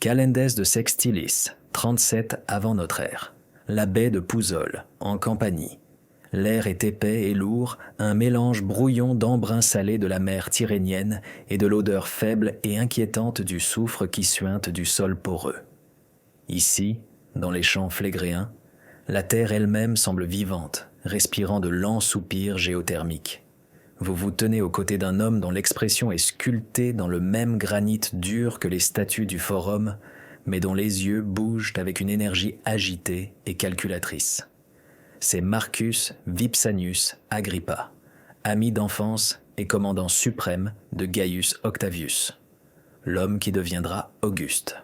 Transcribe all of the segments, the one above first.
Calendès de Sextilis, 37 avant notre ère. La baie de Pouzol, en Campanie. L'air est épais et lourd, un mélange brouillon d'embrun salé de la mer Tyrrhénienne et de l'odeur faible et inquiétante du soufre qui suinte du sol poreux. Ici, dans les champs flégréens, la terre elle-même semble vivante, respirant de lents soupirs géothermiques. Vous vous tenez aux côtés d'un homme dont l'expression est sculptée dans le même granit dur que les statues du forum, mais dont les yeux bougent avec une énergie agitée et calculatrice. C'est Marcus Vipsanius Agrippa, ami d'enfance et commandant suprême de Gaius Octavius, l'homme qui deviendra Auguste.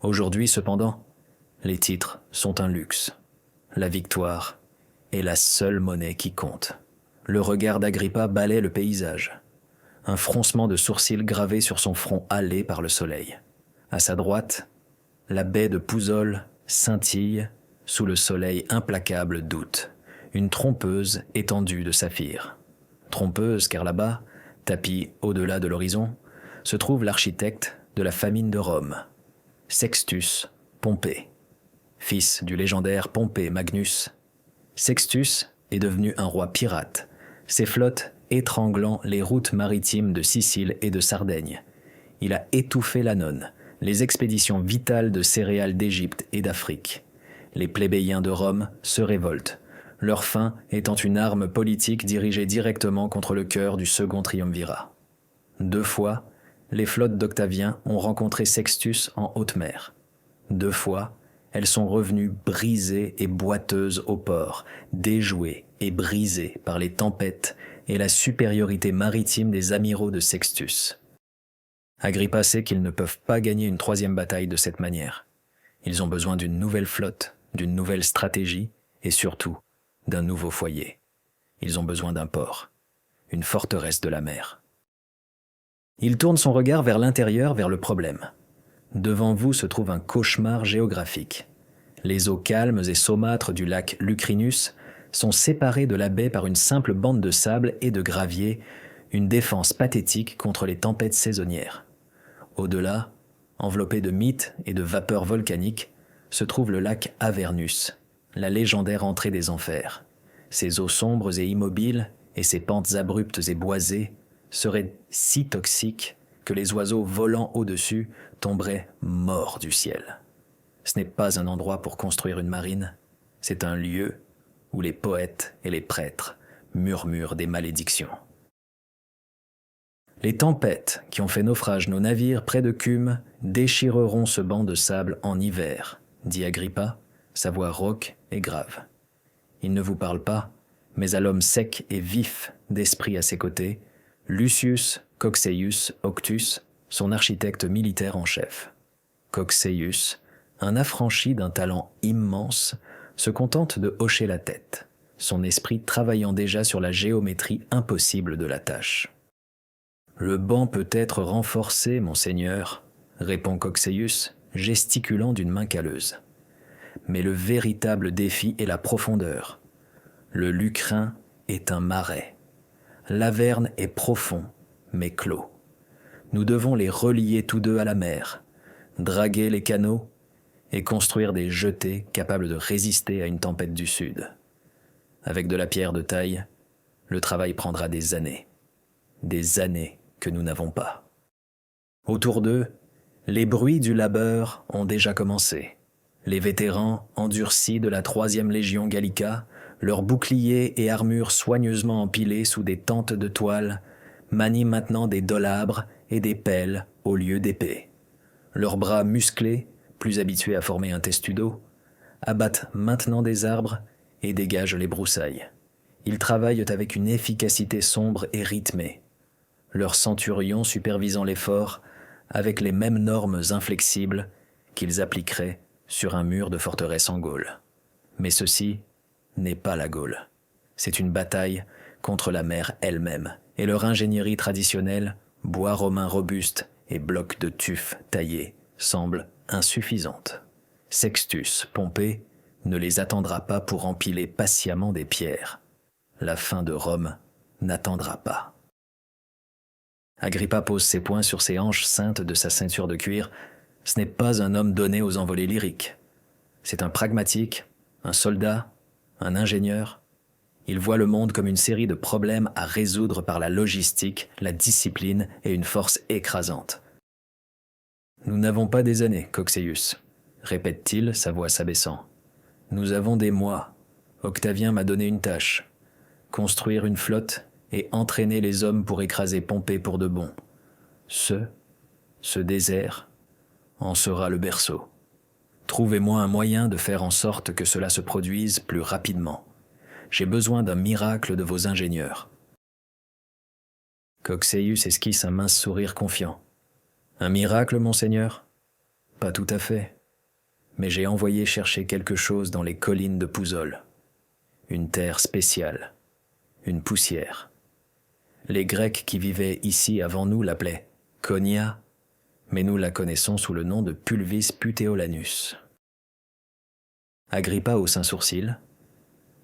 Aujourd'hui, cependant, les titres sont un luxe. La victoire est la seule monnaie qui compte. Le regard d'Agrippa balaie le paysage. Un froncement de sourcils gravé sur son front hâlé par le soleil. À sa droite, la baie de Pouzol scintille sous le soleil implacable d'août, une trompeuse étendue de saphir. Trompeuse car là-bas, tapis au-delà de l'horizon, se trouve l'architecte de la famine de Rome, Sextus Pompée. Fils du légendaire Pompée Magnus, Sextus est devenu un roi pirate, ses flottes étranglant les routes maritimes de Sicile et de Sardaigne. Il a étouffé l'Annone, les expéditions vitales de céréales d'Égypte et d'Afrique. Les plébéiens de Rome se révoltent, leur fin étant une arme politique dirigée directement contre le cœur du second triumvirat. 2 fois, les flottes d'Octavien ont rencontré Sextus en haute mer. 2 fois, elles sont revenues brisées et boiteuses au port, déjouées et brisées par les tempêtes et la supériorité maritime des amiraux de Sextus. Agrippa sait qu'ils ne peuvent pas gagner une 3e bataille de cette manière. Ils ont besoin d'une nouvelle flotte, d'une nouvelle stratégie et surtout d'un nouveau foyer. Ils ont besoin d'un port, une forteresse de la mer. Il tourne son regard vers l'intérieur, vers le problème. Devant vous se trouve un cauchemar géographique. Les eaux calmes et saumâtres du lac Lucrinus sont séparées de la baie par une simple bande de sable et de gravier, une défense pathétique contre les tempêtes saisonnières. Au-delà, enveloppé de mythes et de vapeurs volcaniques, se trouve le lac Avernus, la légendaire entrée des enfers. Ses eaux sombres et immobiles et ses pentes abruptes et boisées seraient si toxiques que les oiseaux volant au-dessus tomberaient morts du ciel. Ce n'est pas un endroit pour construire une marine, c'est un lieu où les poètes et les prêtres murmurent des malédictions. Les tempêtes qui ont fait naufrage nos navires près de Cumes déchireront ce banc de sable en hiver, dit Agrippa, sa voix rauque et grave. Il ne vous parle pas, mais à l'homme sec et vif d'esprit à ses côtés, Lucius Cocceius Octus, son architecte militaire en chef. Cocceius, un affranchi d'un talent immense, se contente de hocher la tête, son esprit travaillant déjà sur la géométrie impossible de la tâche. « Le banc peut être renforcé, monseigneur, » répond Cocceius, gesticulant d'une main calleuse. Mais le véritable défi est la profondeur. Le Lucrin est un marais. L'Averne est profond, mais clos. Nous devons les relier tous deux à la mer, draguer les canaux et construire des jetées capables de résister à une tempête du sud. Avec de la pierre de taille, le travail prendra des années que nous n'avons pas. Autour d'eux, les bruits du labeur ont déjà commencé. Les vétérans endurcis de la 3e légion Gallica, leurs boucliers et armures soigneusement empilés sous des tentes de toile, manient maintenant des dolabres et des pelles au lieu d'épées. Leurs bras musclés, plus habitués à former un testudo, abattent maintenant des arbres et dégagent les broussailles. Ils travaillent avec une efficacité sombre et rythmée, leurs centurions supervisant l'effort avec les mêmes normes inflexibles qu'ils appliqueraient sur un mur de forteresse en Gaule. Mais ceci n'est pas la Gaule. C'est une bataille contre la mer elle-même, et leur ingénierie traditionnelle, bois romain robuste et blocs de tuf taillés, semble insuffisante. Sextus Pompée ne les attendra pas pour empiler patiemment des pierres. La fin de Rome n'attendra pas. Agrippa pose ses poings sur ses hanches ceintes de sa ceinture de cuir, Ce n'est pas un homme donné aux envolées lyriques. C'est un pragmatique, un soldat, un ingénieur. Il voit le monde comme une série de problèmes à résoudre par la logistique, la discipline et une force écrasante. « Nous n'avons pas des années, Coxeus, répète-t-il, sa voix s'abaissant. Nous avons des mois. Octavien m'a donné une tâche. Construire une flotte et entraîner les hommes pour écraser Pompée pour de bon. Ce désert en sera le berceau. Trouvez-moi un moyen de faire en sorte que cela se produise plus rapidement. J'ai besoin d'un miracle de vos ingénieurs. » Coxeus esquisse un mince sourire confiant. « Un miracle, monseigneur ? Pas tout à fait. Mais j'ai envoyé chercher quelque chose dans les collines de Pouzol. Une terre spéciale. Une poussière. Les Grecs qui vivaient ici avant nous l'appelaient Konia, mais nous la connaissons sous le nom de Pulvis puteolanus. » Agrippa hausse un sourcil.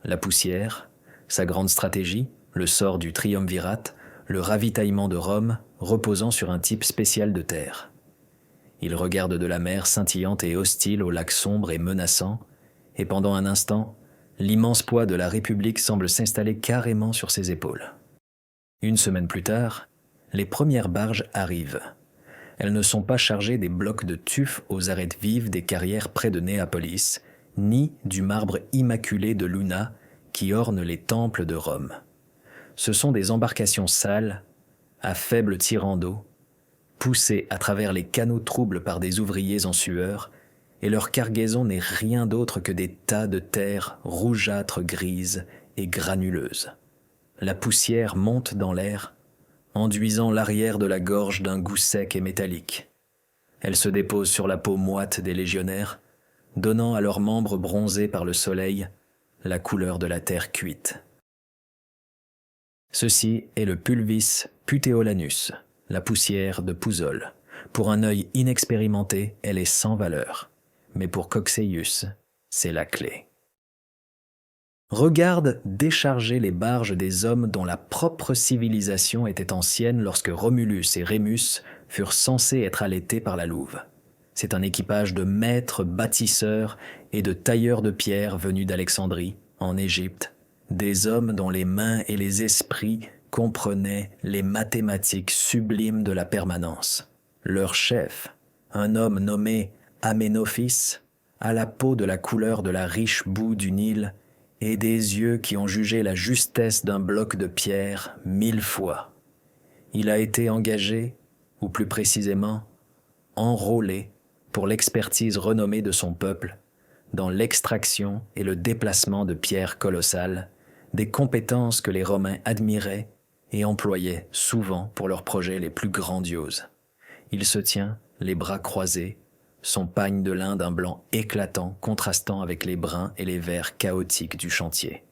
La poussière, sa grande stratégie, le sort du triumvirat, le ravitaillement de Rome reposant sur un type spécial de terre. Il regarde de la mer scintillante et hostile au lac sombre et menaçant, et pendant un instant, l'immense poids de la République semble s'installer carrément sur ses épaules. Une semaine plus tard, les premières barges arrivent. Elles ne sont pas chargées des blocs de tuf aux arêtes vives des carrières près de Néapolis, ni du marbre immaculé de Luna qui orne les temples de Rome. Ce sont des embarcations sales, à faible tirant d'eau, poussées à travers les canaux troubles par des ouvriers en sueur, et leur cargaison n'est rien d'autre que des tas de terre rougeâtre grise et granuleuse. La poussière monte dans l'air, enduisant l'arrière de la gorge d'un goût sec et métallique. Elle se dépose sur la peau moite des légionnaires, donnant à leurs membres bronzés par le soleil la couleur de la terre cuite. Ceci est le Pulvis puteolanus, la poussière de Pouzol. Pour un œil inexpérimenté, elle est sans valeur. Mais pour Coxeus, c'est la clé. Regarde décharger les barges des hommes dont la propre civilisation était ancienne lorsque Romulus et Rémus furent censés être allaités par la louve. C'est un équipage de maîtres bâtisseurs et de tailleurs de pierre venus d'Alexandrie, en Égypte, des hommes dont les mains et les esprits comprenaient les mathématiques sublimes de la permanence. Leur chef, un homme nommé Aménophis, a la peau de la couleur de la riche boue du Nil et des yeux qui ont jugé la justesse d'un bloc de pierre 1000 fois. Il a été engagé, ou plus précisément, enrôlé pour l'expertise renommée de son peuple dans l'extraction et le déplacement de pierres colossales, des compétences que les Romains admiraient et employaient souvent pour leurs projets les plus grandioses. Il se tient, les bras croisés, son pagne de lin d'un blanc éclatant contrastant avec les bruns et les verts chaotiques du chantier.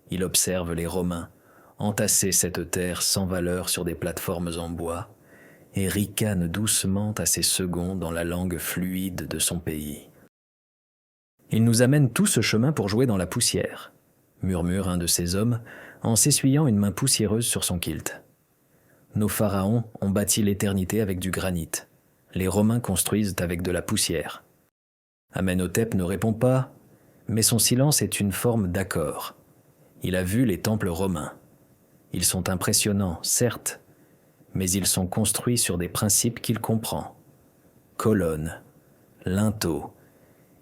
Il observe les Romains entasser cette terre sans valeur sur des plateformes en bois et ricane doucement à ses seconds dans la langue fluide de son pays. « Il nous amène tout ce chemin pour jouer dans la poussière », murmure un de ces hommes en s'essuyant une main poussiéreuse sur son kilt. « Nos pharaons ont bâti l'éternité avec du granit. Les Romains construisent avec de la poussière. » Amenhotep ne répond pas, mais son silence est une forme d'accord. Il a vu les temples romains. Ils sont impressionnants, certes, mais ils sont construits sur des principes qu'il comprend. Colonnes, linteaux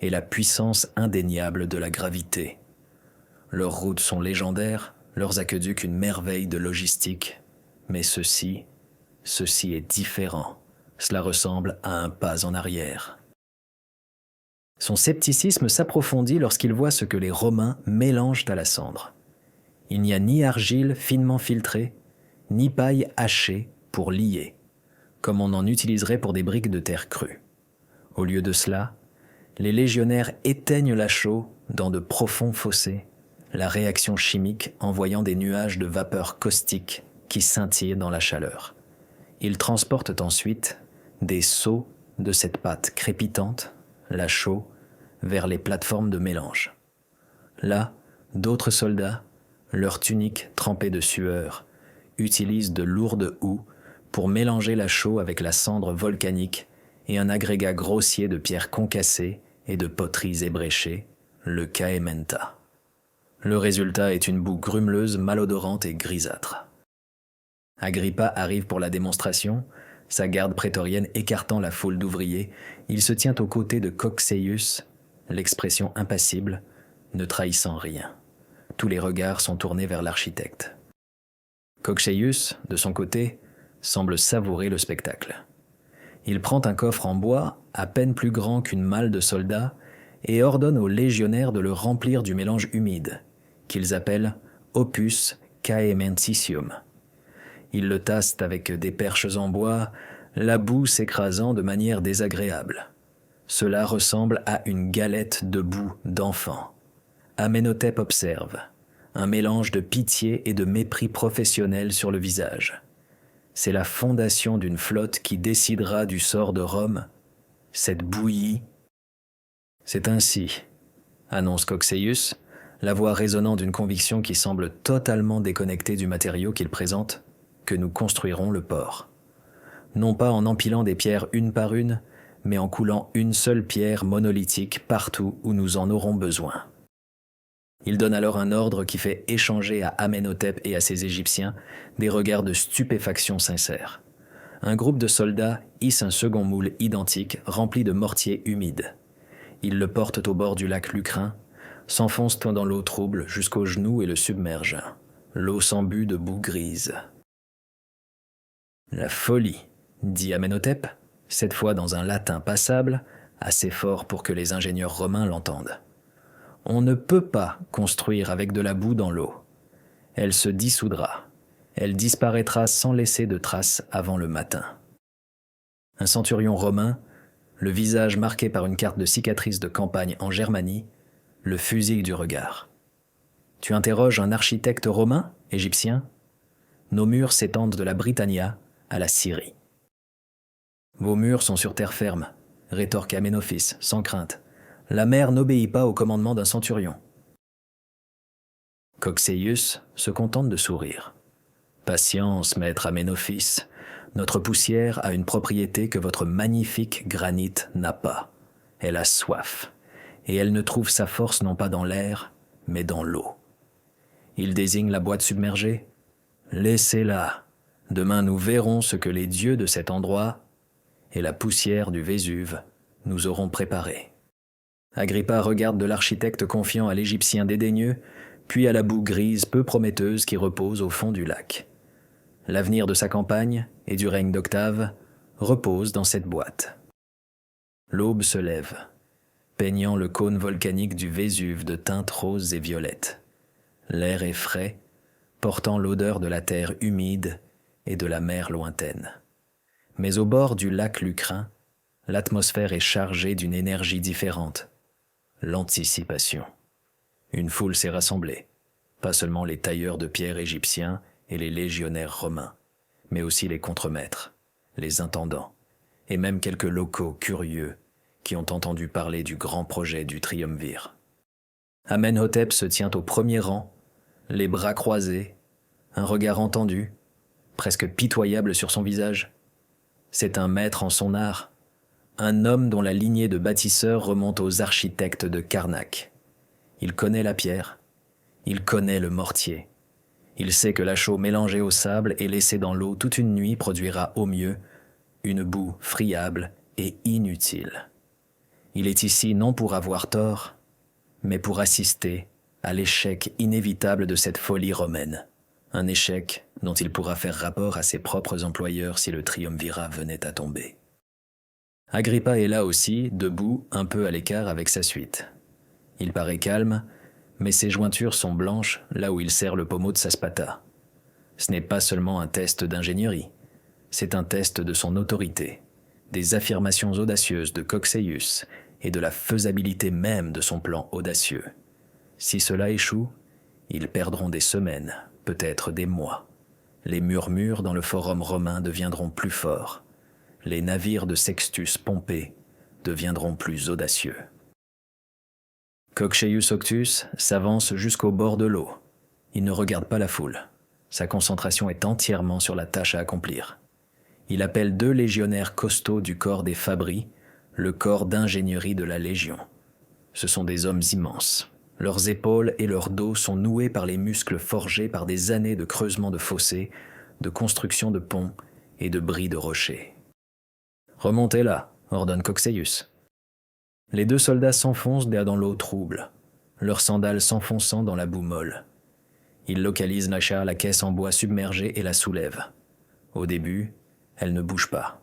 et la puissance indéniable de la gravité. Leurs routes sont légendaires, leurs aqueducs une merveille de logistique, mais ceci est différent. Cela ressemble à un pas en arrière. Son scepticisme s'approfondit lorsqu'il voit ce que les Romains mélangent à la cendre. Il n'y a ni argile finement filtrée, ni paille hachée pour lier, comme on en utiliserait pour des briques de terre crue. Au lieu de cela, les légionnaires éteignent la chaux dans de profonds fossés, la réaction chimique envoyant des nuages de vapeur caustique qui scintillent dans la chaleur. Ils transportent ensuite des seaux de cette pâte crépitante, la chaux, vers les plateformes de mélange. Là, d'autres soldats, leurs tuniques trempées de sueur, utilisent de lourdes houes pour mélanger la chaux avec la cendre volcanique et un agrégat grossier de pierres concassées et de poteries ébréchées, le caementa. Le résultat est une boue grumeleuse, malodorante et grisâtre. Agrippa arrive pour la démonstration, sa garde prétorienne écartant la foule d'ouvriers, il se tient aux côtés de Cocceius, l'expression impassible, ne trahissant rien. Tous les regards sont tournés vers l'architecte. Cocceius, de son côté, semble savourer le spectacle. Il prend un coffre en bois, à peine plus grand qu'une malle de soldat, et ordonne aux légionnaires de le remplir du mélange humide, qu'ils appellent opus caementicium. Ils le tassent avec des perches en bois, la boue s'écrasant de manière désagréable. Cela ressemble à une galette de boue d'enfant. Amenhotep observe, un mélange de pitié et de mépris professionnel sur le visage. C'est la fondation d'une flotte qui décidera du sort de Rome. Cette bouillie. C'est ainsi, annonce Cocceius, la voix résonnant d'une conviction qui semble totalement déconnectée du matériau qu'il présente, que nous construirons le port. Non pas en empilant des pierres une par une, mais en coulant une seule pierre monolithique partout où nous en aurons besoin. Il donne alors un ordre qui fait échanger à Amenhotep et à ses Égyptiens des regards de stupéfaction sincère. Un groupe de soldats hisse un second moule identique rempli de mortiers humides. Ils le portent au bord du lac Lucrin, s'enfoncent dans l'eau trouble jusqu'aux genoux et le submergent. L'eau s'embue de boue grise. « La folie !» dit Amenhotep, cette fois dans un latin passable, assez fort pour que les ingénieurs romains l'entendent. On ne peut pas construire avec de la boue dans l'eau. Elle se dissoudra. Elle disparaîtra sans laisser de traces avant le matin. Un centurion romain, le visage marqué par une carte de cicatrice de campagne en Germanie, le fusille du regard. « Tu interroges un architecte romain, égyptien ? Nos murs s'étendent de la Britannia à la Syrie. » « Vos murs sont sur terre ferme, » rétorque Amenophis, sans crainte. « La mer n'obéit pas au commandement d'un centurion. » Cocceius se contente de sourire. « Patience, maître Amenophis. Notre poussière a une propriété que votre magnifique granit n'a pas. Elle a soif, et elle ne trouve sa force non pas dans l'air, mais dans l'eau. Il désigne la boîte submergée. Laissez-la. Demain nous verrons ce que les dieux de cet endroit et la poussière du Vésuve nous auront préparé. » Agrippa regarde de l'architecte confiant à l'Égyptien dédaigneux, puis à la boue grise peu prometteuse qui repose au fond du lac. L'avenir de sa campagne et du règne d'Octave repose dans cette boîte. L'aube se lève, peignant le cône volcanique du Vésuve de teintes roses et violettes. L'air est frais, portant l'odeur de la terre humide et de la mer lointaine. Mais au bord du lac Lucrin, l'atmosphère est chargée d'une énergie différente, l'anticipation. Une foule s'est rassemblée, pas seulement les tailleurs de pierre égyptiens et les légionnaires romains, mais aussi les contremaîtres, les intendants, et même quelques locaux curieux qui ont entendu parler du grand projet du triumvir. Amenhotep se tient au premier rang, les bras croisés, un regard entendu, presque pitoyable sur son visage. C'est un maître en son art, un homme dont la lignée de bâtisseurs remonte aux architectes de Karnak. Il connaît la pierre, il connaît le mortier. Il sait que la chaux mélangée au sable et laissée dans l'eau toute une nuit produira au mieux une boue friable et inutile. Il est ici non pour avoir tort, mais pour assister à l'échec inévitable de cette folie romaine. Un échec dont il pourra faire rapport à ses propres employeurs si le triumvirat venait à tomber. Agrippa est là aussi, debout, un peu à l'écart avec sa suite. Il paraît calme, mais ses jointures sont blanches là où il serre le pommeau de sa spata. Ce n'est pas seulement un test d'ingénierie, c'est un test de son autorité, des affirmations audacieuses de Cocceius et de la faisabilité même de son plan audacieux. Si cela échoue, ils perdront des semaines, peut-être des mois. Les murmures dans le forum romain deviendront plus forts. Les navires de Sextus Pompée deviendront plus audacieux. Cocceius Auctus s'avance jusqu'au bord de l'eau. Il ne regarde pas la foule. Sa concentration est entièrement sur la tâche à accomplir. Il appelle 2 légionnaires costauds du corps des Fabri, le corps d'ingénierie de la Légion. Ce sont des hommes immenses. Leurs épaules et leur dos sont noués par les muscles forgés par des années de creusement de fossés, de construction de ponts et de bris de rochers. « Remontez là », ordonne Coxeus. Les 2 soldats s'enfoncent dans l'eau trouble, leurs sandales s'enfonçant dans la boue molle. Ils localisent la caisse en bois submergée et la soulèvent. Au début, elle ne bouge pas.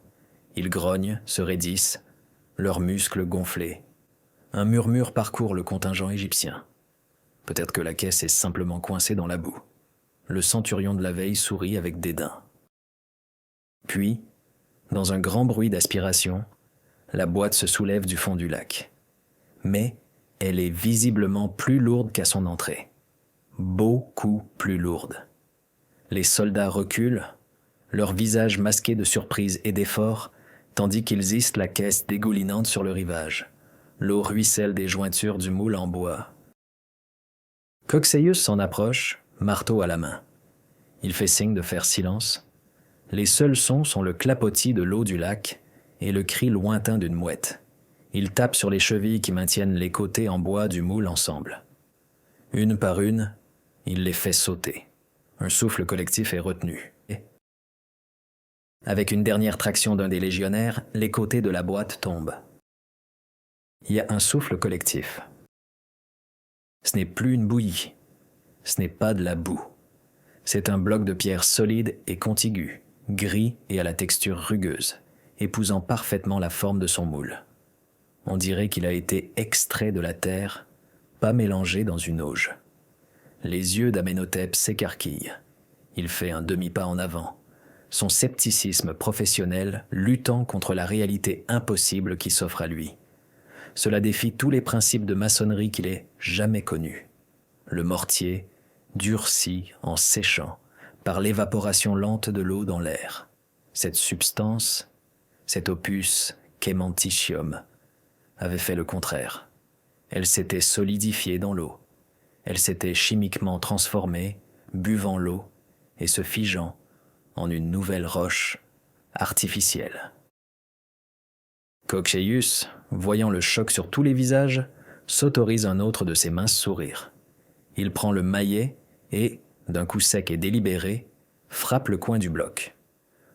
Ils grognent, se raidissent, leurs muscles gonflés. Un murmure parcourt le contingent égyptien. Peut-être que la caisse est simplement coincée dans la boue. Le centurion de la veille sourit avec dédain. Puis, dans un grand bruit d'aspiration, la boîte se soulève du fond du lac. Mais elle est visiblement plus lourde qu'à son entrée. Beaucoup plus lourde. Les soldats reculent, leurs visages masqués de surprise et d'effort, tandis qu'ils hissent la caisse dégoulinante sur le rivage. L'eau ruisselle des jointures du moule en bois. Coxeus s'en approche, marteau à la main. Il fait signe de faire silence. Les seuls sons sont le clapotis de l'eau du lac et le cri lointain d'une mouette. Il tape sur les chevilles qui maintiennent les côtés en bois du moule ensemble. Une par une, il les fait sauter. Un souffle collectif est retenu. Avec une dernière traction d'un des légionnaires, les côtés de la boîte tombent. Il y a un souffle collectif. Ce n'est plus une bouillie. Ce n'est pas de la boue. C'est un bloc de pierre solide et contigu, gris et à la texture rugueuse, épousant parfaitement la forme de son moule. On dirait qu'il a été extrait de la terre, pas mélangé dans une auge. Les yeux d'Amenhotep s'écarquillent. Il fait un demi-pas en avant, son scepticisme professionnel luttant contre la réalité impossible qui s'offre à lui. Cela défie tous les principes de maçonnerie qu'il ait jamais connus. Le mortier durcit en séchant par l'évaporation lente de l'eau dans l'air. Cette substance, cet opus kémanticium, avait fait le contraire. Elle s'était solidifiée dans l'eau. Elle s'était chimiquement transformée, buvant l'eau et se figeant en une nouvelle roche artificielle. Coxeus, voyant le choc sur tous les visages, s'autorise un autre de ses minces sourires. Il prend le maillet et, d'un coup sec et délibéré, frappe le coin du bloc.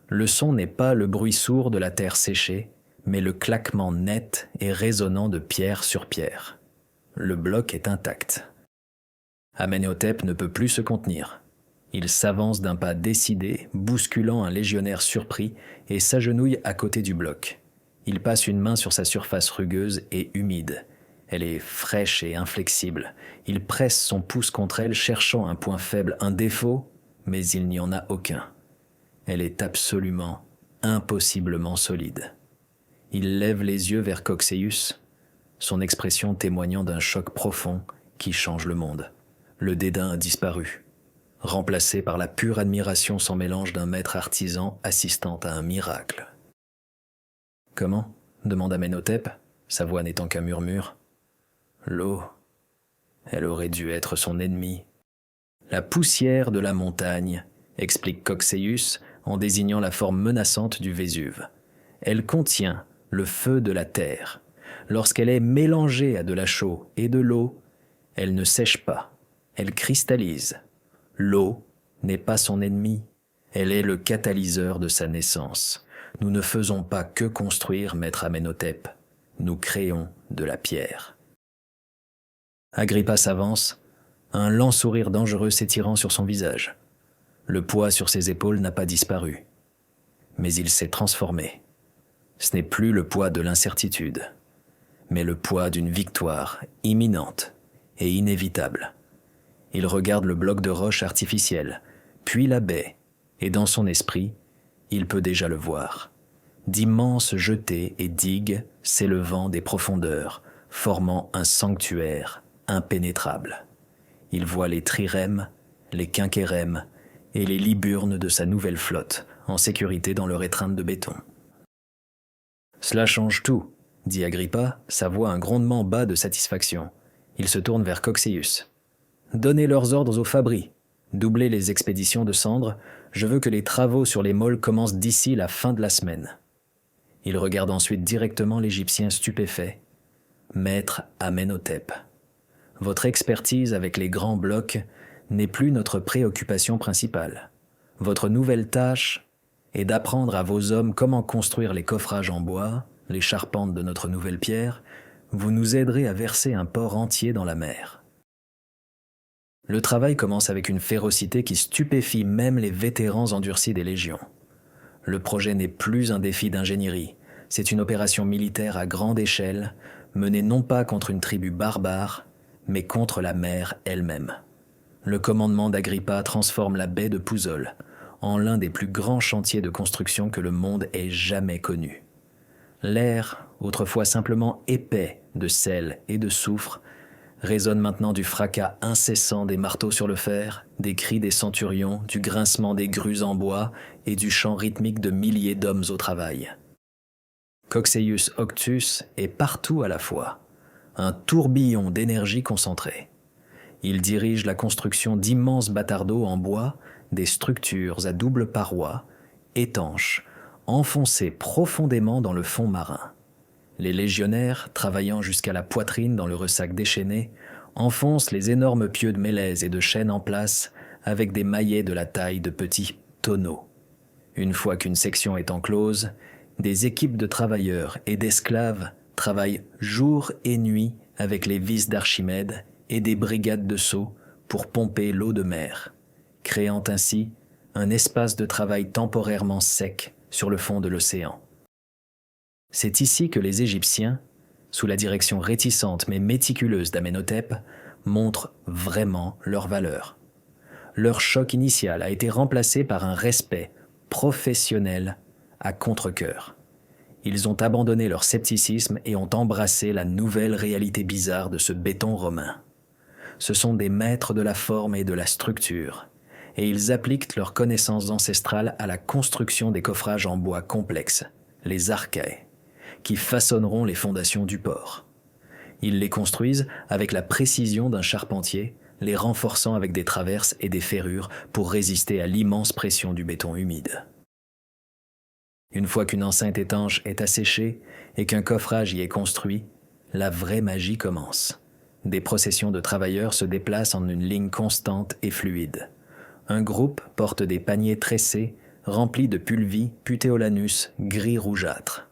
Le son n'est pas le bruit sourd de la terre séchée, mais le claquement net et résonnant de pierre sur pierre. Le bloc est intact. Amenhotep ne peut plus se contenir. Il s'avance d'un pas décidé, bousculant un légionnaire surpris et s'agenouille à côté du bloc. Il passe une main sur sa surface rugueuse et humide. Elle est fraîche et inflexible. Il presse son pouce contre elle, cherchant un point faible, un défaut, mais il n'y en a aucun. Elle est absolument, impossiblement solide. Il lève les yeux vers Coxeus, son expression témoignant d'un choc profond qui change le monde. Le dédain a disparu, remplacé par la pure admiration sans mélange d'un maître artisan assistant à un miracle. « Comment » demande Amenhotep, sa voix n'étant qu'un murmure. « L'eau, elle aurait dû être son ennemie. »« La poussière de la montagne » explique Coxeus en désignant la forme menaçante du Vésuve. « Elle contient le feu de la terre. Lorsqu'elle est mélangée à de la chaux et de l'eau, elle ne sèche pas, elle cristallise. L'eau n'est pas son ennemie, elle est le catalyseur de sa naissance. Nous ne faisons pas que construire, maître Amenhotep, nous créons de la pierre. » Agrippa s'avance, un lent sourire dangereux s'étirant sur son visage. Le poids sur ses épaules n'a pas disparu, mais il s'est transformé. Ce n'est plus le poids de l'incertitude, mais le poids d'une victoire imminente et inévitable. Il regarde le bloc de roche artificiel, puis la baie, et dans son esprit, il peut déjà le voir. D'immenses jetées et digues s'élevant des profondeurs, formant un sanctuaire impénétrable. Il voit les trirèmes, les quinquérèmes et les liburnes de sa nouvelle flotte, en sécurité dans leur étreinte de béton. « Cela change tout », dit Agrippa, sa voix un grondement bas de satisfaction. Il se tourne vers Coxeus. « Donnez leurs ordres aux Fabri. Doublez les expéditions de cendres, Je veux que les travaux sur les môles commencent d'ici la fin de la semaine. » Il regarde ensuite directement l'Égyptien stupéfait. « Maître Amenhotep, votre expertise avec les grands blocs n'est plus notre préoccupation principale. Votre nouvelle tâche est d'apprendre à vos hommes comment construire les coffrages en bois, les charpentes de notre nouvelle pierre. Vous nous aiderez à verser un port entier dans la mer. » Le travail commence avec une férocité qui stupéfie même les vétérans endurcis des légions. Le projet n'est plus un défi d'ingénierie, c'est une opération militaire à grande échelle, menée non pas contre une tribu barbare, mais contre la mer elle-même. Le commandement d'Agrippa transforme la baie de Pouzol en l'un des plus grands chantiers de construction que le monde ait jamais connu. L'air, autrefois simplement épais de sel et de soufre, résonne maintenant du fracas incessant des marteaux sur le fer, des cris des centurions, du grincement des grues en bois et du chant rythmique de milliers d'hommes au travail. Cocceius Auctus est partout à la fois, un tourbillon d'énergie concentrée. Il dirige la construction d'immenses batardeaux en bois, des structures à double paroi, étanches, enfoncées profondément dans le fond marin. Les légionnaires, travaillant jusqu'à la poitrine dans le ressac déchaîné, enfoncent les énormes pieux de mélèze et de chêne en place avec des maillets de la taille de petits tonneaux. Une fois qu'une section est enclose, des équipes de travailleurs et d'esclaves travaillent jour et nuit avec les vis d'Archimède et des brigades de seaux pour pomper l'eau de mer, créant ainsi un espace de travail temporairement sec sur le fond de l'océan. C'est ici que les Égyptiens, sous la direction réticente mais méticuleuse d'Amenhotep, montrent vraiment leur valeur. Leur choc initial a été remplacé par un respect professionnel à contre-cœur. Ils ont abandonné leur scepticisme et ont embrassé la nouvelle réalité bizarre de ce béton romain. Ce sont des maîtres de la forme et de la structure, et ils appliquent leurs connaissances ancestrales à la construction des coffrages en bois complexes, les archaïs, qui façonneront les fondations du port. Ils les construisent avec la précision d'un charpentier, les renforçant avec des traverses et des ferrures pour résister à l'immense pression du béton humide. Une fois qu'une enceinte étanche est asséchée et qu'un coffrage y est construit, la vraie magie commence. Des processions de travailleurs se déplacent en une ligne constante et fluide. Un groupe porte des paniers tressés remplis de pulvis putéolanus gris rougeâtre.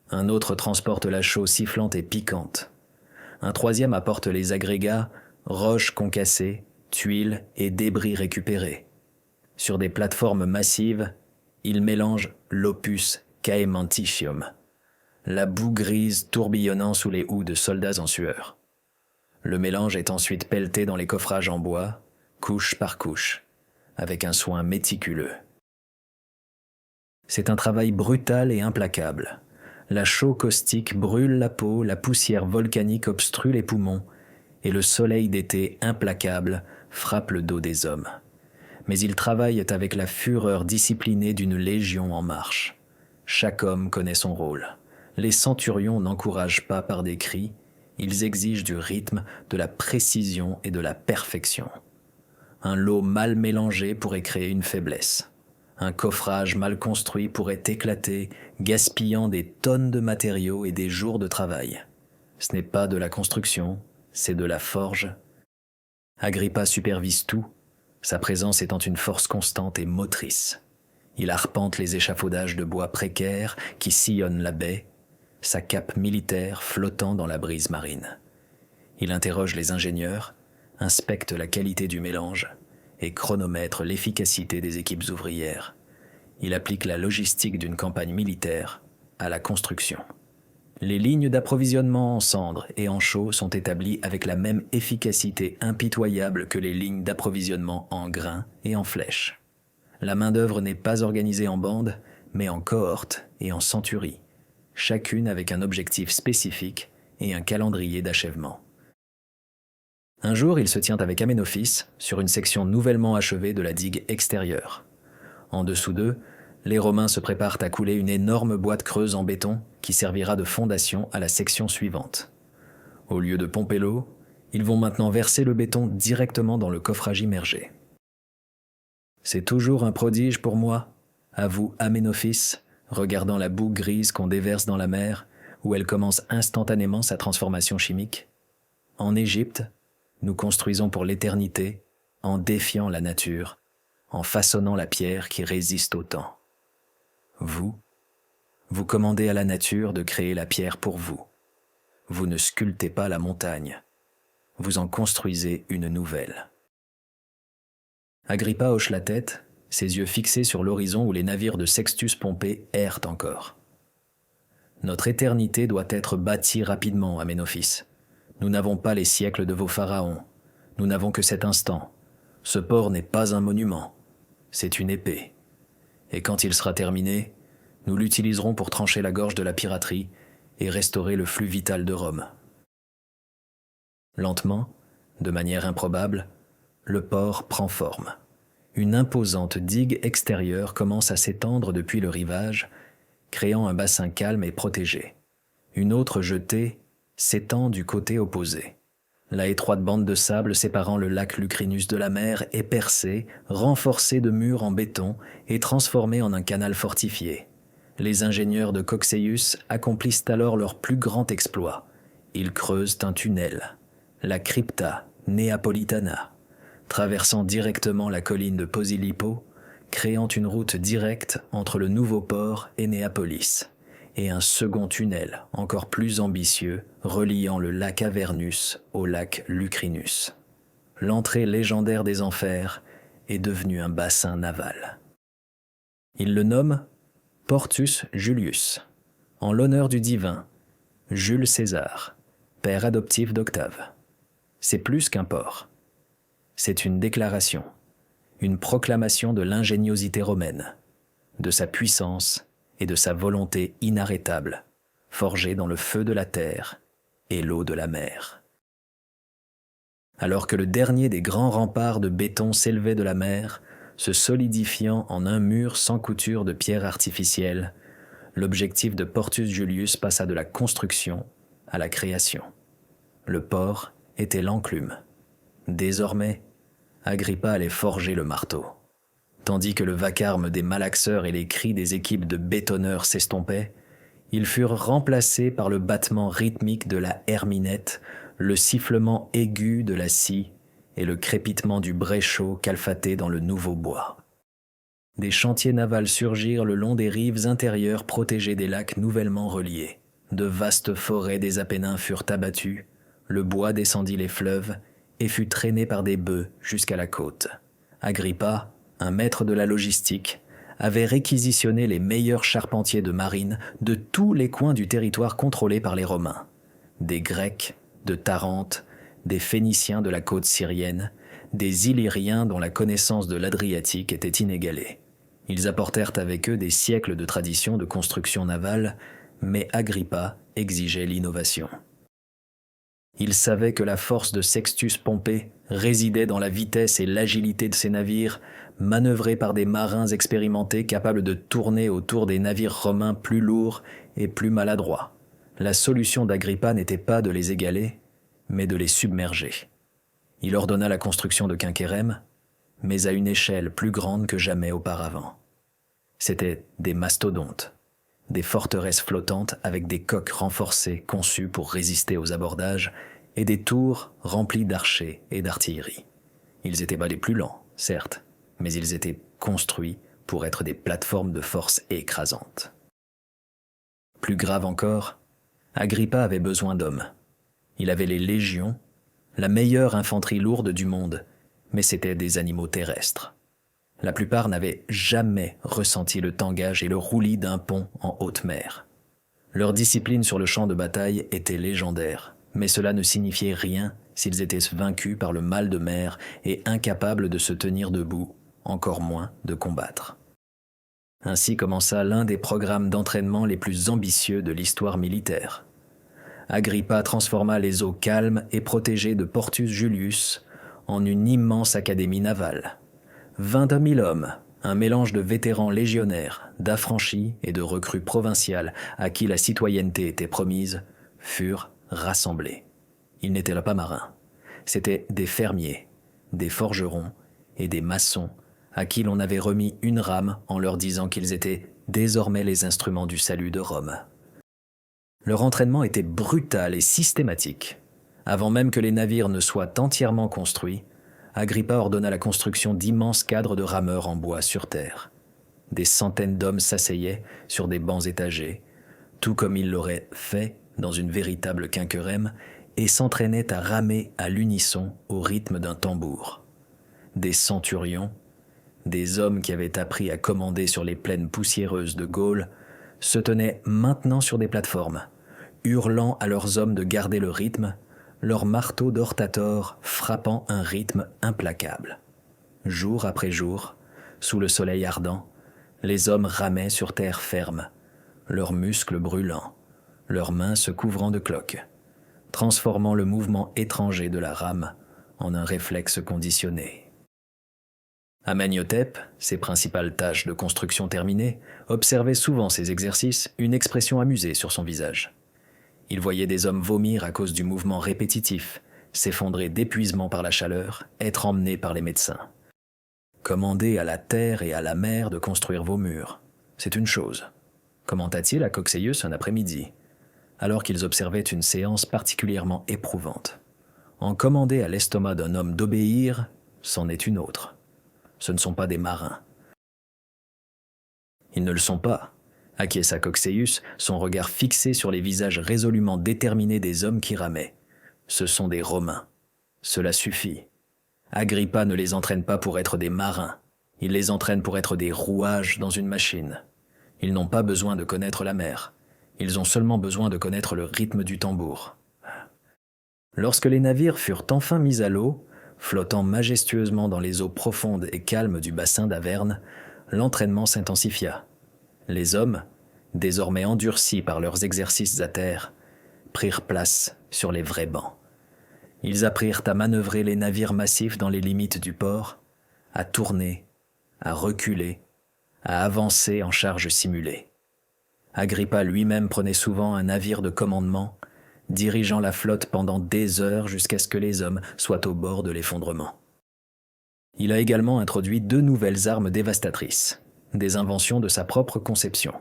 Un autre transporte la chaux sifflante et piquante. Un troisième apporte les agrégats, roches concassées, tuiles et débris récupérés. Sur des plateformes massives, il mélange l'opus caementitium, la boue grise tourbillonnant sous les houes de soldats en sueur. Le mélange est ensuite pelleté dans les coffrages en bois, couche par couche, avec un soin méticuleux. C'est un travail brutal et implacable. La chaux caustique brûle la peau, la poussière volcanique obstrue les poumons, et le soleil d'été implacable frappe le dos des hommes. Mais ils travaillent avec la fureur disciplinée d'une légion en marche. Chaque homme connaît son rôle. Les centurions n'encouragent pas par des cris, ils exigent du rythme, de la précision et de la perfection. Un lot mal mélangé pourrait créer une faiblesse. Un coffrage mal construit pourrait éclater, gaspillant des tonnes de matériaux et des jours de travail. Ce n'est pas de la construction, c'est de la forge. Agrippa supervise tout, sa présence étant une force constante et motrice. Il arpente les échafaudages de bois précaires qui sillonnent la baie, sa cape militaire flottant dans la brise marine. Il interroge les ingénieurs, inspecte la qualité du mélange et chronomètre l'efficacité des équipes ouvrières. Il applique la logistique d'une campagne militaire à la construction. Les lignes d'approvisionnement en cendres et en chaux sont établies avec la même efficacité impitoyable que les lignes d'approvisionnement en grains et en flèches. La main-d'œuvre n'est pas organisée en bandes, mais en cohortes et en centuries, chacune avec un objectif spécifique et un calendrier d'achèvement. Un jour, il se tient avec Amenophis sur une section nouvellement achevée de la digue extérieure. En dessous d'eux, les Romains se préparent à couler une énorme boîte creuse en béton qui servira de fondation à la section suivante. Au lieu de pomper l'eau, ils vont maintenant verser le béton directement dans le coffrage immergé. C'est toujours un prodige pour moi, avoue Aménophis, regardant la boue grise qu'on déverse dans la mer, où elle commence instantanément sa transformation chimique. En Égypte, nous construisons pour l'éternité, en défiant la nature, en façonnant la pierre qui résiste au temps. Vous commandez à la nature de créer la pierre pour vous. Vous ne sculptez pas la montagne. Vous en construisez une nouvelle. Agrippa hoche la tête, ses yeux fixés sur l'horizon où les navires de Sextus Pompée errent encore. Notre éternité doit être bâtie rapidement, Aménophis. Nous n'avons pas les siècles de vos pharaons. Nous n'avons que cet instant. Ce port n'est pas un monument. C'est une épée. Et quand il sera terminé, nous l'utiliserons pour trancher la gorge de la piraterie et restaurer le flux vital de Rome. Lentement, de manière improbable, le port prend forme. Une imposante digue extérieure commence à s'étendre depuis le rivage, créant un bassin calme et protégé. Une autre jetée s'étend du côté opposé. La étroite bande de sable séparant le lac Lucrinus de la mer est percée, renforcée de murs en béton et transformée en un canal fortifié. Les ingénieurs de Coxeius accomplissent alors leur plus grand exploit. Ils creusent un tunnel, la Crypta Neapolitana, traversant directement la colline de Posillipo, créant une route directe entre le nouveau port et Néapolis, et un second tunnel encore plus ambitieux reliant le lac Avernus au lac Lucrinus. L'entrée légendaire des enfers est devenue un bassin naval. Il le nomme Portus Julius, en l'honneur du divin Jules César, père adoptif d'Octave. C'est plus qu'un port. C'est une déclaration, une proclamation de l'ingéniosité romaine, de sa puissance et de sa volonté inarrêtable, forgée dans le feu de la terre et l'eau de la mer. Alors que le dernier des grands remparts de béton s'élevait de la mer, se solidifiant en un mur sans couture de pierres artificielles, l'objectif de Portus Julius passa de la construction à la création. Le port était l'enclume. Désormais, Agrippa allait forger le marteau. Tandis que le vacarme des malaxeurs et les cris des équipes de bétonneurs s'estompaient, ils furent remplacés par le battement rythmique de la herminette, le sifflement aigu de la scie et le crépitement du bréchot calfaté dans le nouveau bois. Des chantiers navals surgirent le long des rives intérieures protégées des lacs nouvellement reliés. De vastes forêts des Apennins furent abattues, le bois descendit les fleuves et fut traîné par des bœufs jusqu'à la côte. Agrippa, un maître de la logistique, avait réquisitionné les meilleurs charpentiers de marine de tous les coins du territoire contrôlé par les Romains. Des Grecs, de Tarente, des Phéniciens de la côte syrienne, des Illyriens dont la connaissance de l'Adriatique était inégalée. Ils apportèrent avec eux des siècles de tradition de construction navale, mais Agrippa exigeait l'innovation. Il savait que la force de Sextus Pompée résidait dans la vitesse et l'agilité de ses navires, manœuvrés par des marins expérimentés capables de tourner autour des navires romains plus lourds et plus maladroits. La solution d'Agrippa n'était pas de les égaler, mais de les submerger. Il ordonna la construction de Quinquérem, mais à une échelle plus grande que jamais auparavant. C'étaient des mastodontes, des forteresses flottantes avec des coques renforcées conçues pour résister aux abordages et des tours remplies d'archers et d'artillerie. Ils étaient pas les plus lents, certes, mais ils étaient construits pour être des plateformes de force écrasantes. Plus grave encore, Agrippa avait besoin d'hommes. Il avait les légions, la meilleure infanterie lourde du monde, mais c'étaient des animaux terrestres. La plupart n'avaient jamais ressenti le tangage et le roulis d'un pont en haute mer. Leur discipline sur le champ de bataille était légendaire, mais cela ne signifiait rien s'ils étaient vaincus par le mal de mer et incapables de se tenir debout, encore moins de combattre. Ainsi commença l'un des programmes d'entraînement les plus ambitieux de l'histoire militaire. Agrippa transforma les eaux calmes et protégées de Portus Julius en une immense académie navale. 22 000 hommes, un mélange de vétérans légionnaires, d'affranchis et de recrues provinciales à qui la citoyenneté était promise, furent rassemblés. Ils n'étaient là pas marins. C'étaient des fermiers, des forgerons et des maçons à qui l'on avait remis une rame en leur disant qu'ils étaient désormais les instruments du salut de Rome. Leur entraînement était brutal et systématique. Avant même que les navires ne soient entièrement construits, Agrippa ordonna la construction d'immenses cadres de rameurs en bois sur terre. Des centaines d'hommes s'asseyaient sur des bancs étagés, tout comme ils l'auraient fait dans une véritable quinquerème, et s'entraînaient à ramer à l'unisson au rythme d'un tambour. Des centurions, des hommes qui avaient appris à commander sur les plaines poussiéreuses de Gaule, se tenaient maintenant sur des plateformes, hurlant à leurs hommes de garder le rythme, leurs marteaux d'ortator frappant un rythme implacable. Jour après jour, sous le soleil ardent, les hommes ramaient sur terre ferme, leurs muscles brûlants, leurs mains se couvrant de cloques, transformant le mouvement étranger de la rame en un réflexe conditionné. Amenhotep, ses principales tâches de construction terminées, observait souvent ces exercices, une expression amusée sur son visage. Il voyait des hommes vomir à cause du mouvement répétitif, s'effondrer d'épuisement par la chaleur, être emmenés par les médecins. Commandez à la terre et à la mer de construire vos murs. C'est une chose, commenta-t-il à Cocceius un après-midi, alors qu'ils observaient une séance particulièrement éprouvante. En commander à l'estomac d'un homme d'obéir, c'en est une autre. Ce ne sont pas des marins. Ils ne le sont pas, acquiesça Cocceius, son regard fixé sur les visages résolument déterminés des hommes qui ramaient. Ce sont des Romains. Cela suffit. Agrippa ne les entraîne pas pour être des marins. Il les entraîne pour être des rouages dans une machine. Ils n'ont pas besoin de connaître la mer. Ils ont seulement besoin de connaître le rythme du tambour. Lorsque les navires furent enfin mis à l'eau, flottant majestueusement dans les eaux profondes et calmes du bassin d'Averne, l'entraînement s'intensifia. Les hommes, désormais endurcis par leurs exercices à terre, prirent place sur les vrais bancs. Ils apprirent à manœuvrer les navires massifs dans les limites du port, à tourner, à reculer, à avancer en charge simulée. Agrippa lui-même prenait souvent un navire de commandement, dirigeant la flotte pendant des heures jusqu'à ce que les hommes soient au bord de l'effondrement. Il a également introduit 2 nouvelles armes dévastatrices, des inventions de sa propre conception.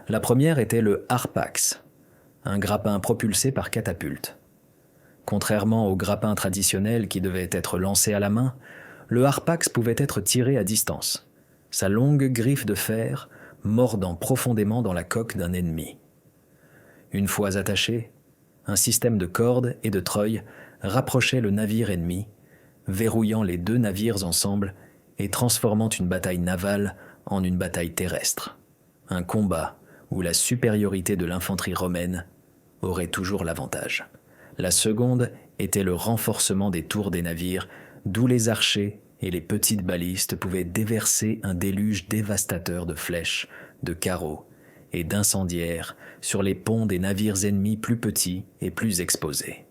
La première était le harpax, un grappin propulsé par catapulte. Contrairement au grappin traditionnel qui devait être lancé à la main, le harpax pouvait être tiré à distance, sa longue griffe de fer mordant profondément dans la coque d'un ennemi. Une fois attaché, un système de cordes et de treuils rapprochait le navire ennemi, verrouillant les 2 navires ensemble et transformant une bataille navale en une bataille terrestre. Un combat où la supériorité de l'infanterie romaine aurait toujours l'avantage. La seconde était le renforcement des tours des navires, d'où les archers et les petites balistes pouvaient déverser un déluge dévastateur de flèches, de carreaux et d'incendiaires sur les ponts des navires ennemis plus petits et plus exposés.